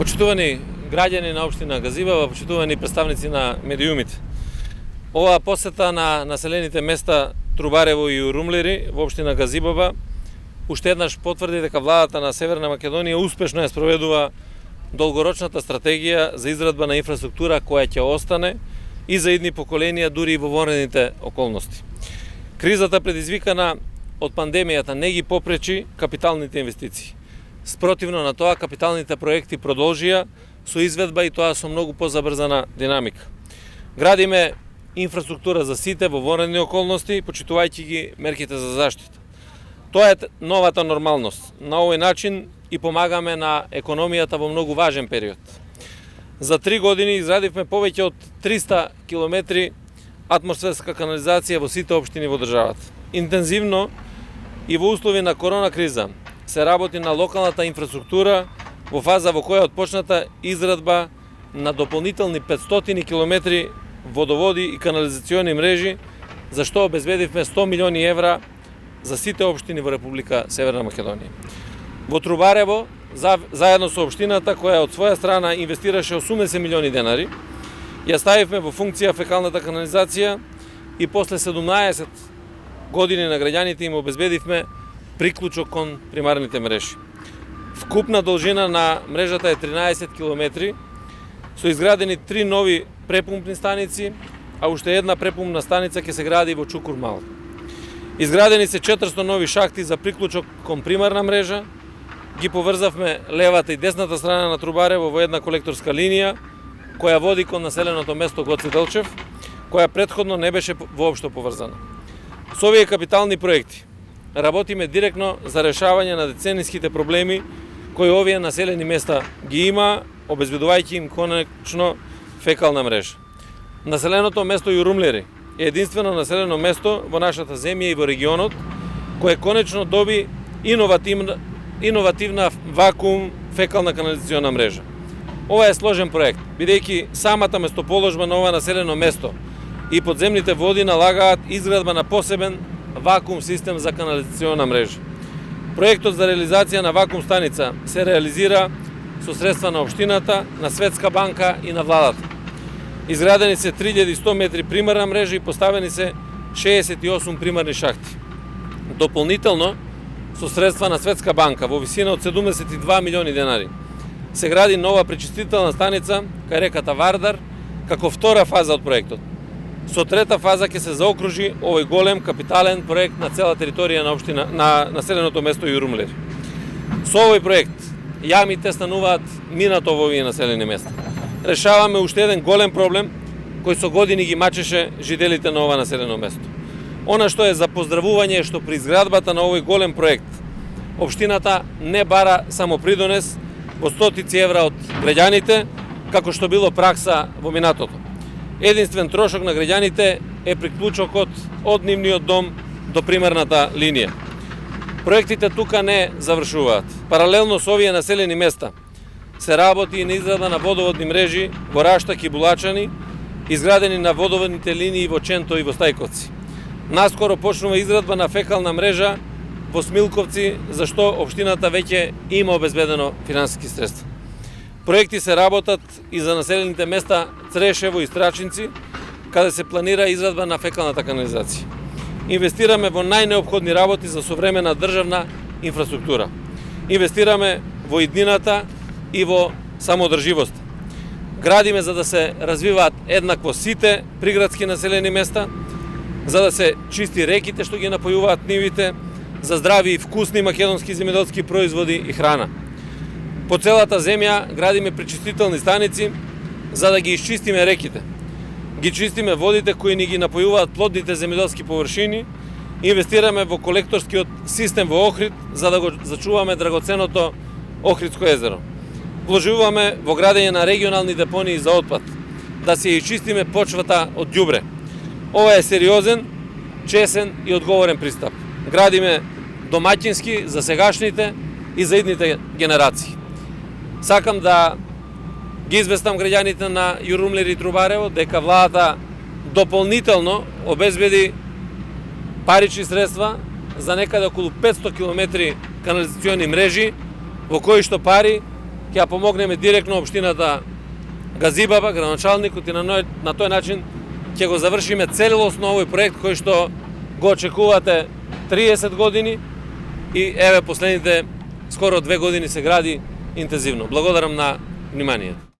Почитувани граѓани на општина Газибава, почитувани представници на медиумите. Оваа посета на населените места Трубарево и Урумлери во општина Газибава уште еднаш потврди дека владата на Северна Македонија успешно ја спроведува долгорочната стратегија за изградба на инфраструктура која ќе остане и за идни поколенија дури и во вонредните околности. Кризата предизвикана од пандемијата не ги попречи капиталните инвестиции. Спротивно на тоа, капиталните проекти продолжија со изведба и тоа со многу позабрзана динамика. Градиме инфраструктура за сите во вонредни околности, почитувајќи ги мерките за заштита. Тоа е новата нормалност. На овој начин и помагаме на економијата во многу важен период. За 3 години изградивме повеќе од 300 километри атмосферска канализација во сите општини во државата. Интензивно и во услови на корона криза се работи на локалната инфраструктура во фаза во која отпочната изградба на дополнителни 500 километри водоводи и канализациони мрежи, за што обезбедивме 100 милиони евра за сите општини во Република Северна Македонија. Во Трубарево, заедно со општината која од своја страна инвестираше 80 милиони денари, ја ставивме во функција фекалната канализација и после 17 години на граѓаните им обезбедивме приклучок кон примарните мрежи. Вкупна должина на мрежата е 13 километри, со изградени 3 нови препумпни станици, а уште една препумпна станица ќе се гради во Чукур Мал. Изградени се 400 нови шахти за приклучок кон примарна мрежа, ги поврзавме левата и десната страна на Трубарево во една колекторска линија, која води кон населеното место Гоце Делчев, која претходно не беше воопшто поврзана. Со овие капитални проекти работиме директно за решавање на децениските проблеми кои овие населени места ги има, обезбедувајќи им конечно фекална мрежа. Населеното место Јурумлери е единствено населено место во нашата земја и во регионот кое конечно доби иновативна вакуум фекална канализациона мрежа. Ова е сложен проект, бидејќи самата местоположба на ова населено место и подземните води налагаат изградба на посебен вакуум систем за канализациона мрежа. Проектот за реализација на вакуум станица се реализира со средства на општината, на Светска банка и на владата. Изградени се 3100 метри примарна мрежа и поставени се 68 примарни шахти. Дополнително, со средства на Светска банка во висина од 72 милиони денари, се гради нова пречистителна станица кај реката Вардар, како втора фаза од проектот. Со трета фаза ќе се заокружи овој голем капитален проект на цела територија на општина на населеното место Јурумлери. Со овој проект јамите стануваат минато во овие населени места. Решаваме уште еден голем проблем кој со години ги мачеше жителите на ова населено место. Она што е за поздравување е што при изградбата на овој голем проект општината не бара само придонес во стотици евра од граѓаните, како што било пракса во минатото. Единствен трошок на граѓаните е приклучокот од нивниот дом до примарната линија. Проектите тука не завршуваат. Паралелно со овие населени места се работи и на изграда на водоводни мрежи во Раштак и Булачани, изградени на водоводните линии во Ченто и во Стајковци. Наскоро почнува изградба на фекална мрежа во Смилковци, за што општината веќе има обезбедено финансиски средства. Проекти се работат и за населените места Црешево и Страчинци, каде се планира изградба на фекалната канализација. Инвестираме во најнеопходни работи за современа државна инфраструктура. Инвестираме во иднината и во самоодрживост. Градиме за да се развиваат еднакво сите приградски населени места, за да се чисти реките што ги напојуваат нивите, за здрави и вкусни македонски земјоделски производи и храна. По целата земја градиме пречистителни станици за да ги исчистиме реките. Ги чистиме водите кои ни ги напојуваат плодните земјоделски површини, инвестираме во колекторскиот систем во Охрид за да го зачуваме драгоценото Охридско езеро. Вложуваме во градење на регионални депонии за отпад, да се исчистиме почвата од ѓубре. Ова е сериозен, чесен и одговорен пристап. Градиме домаќински за сегашните и за идните генерации. Сакам да ги известам граѓаните на Јурумлери и Трубарево дека владата дополнително обезбеди парични средства за некаде околу 500 километри канализациони мрежи, во кои што пари ќе ја помогнеме директно општината Газибаба, градоначалникот, и на тој начин ќе го завршиме целосно овој проект кој што го очекувате 30 години и еве последните скоро 2 години се гради интензивно. Благодарам на вниманието.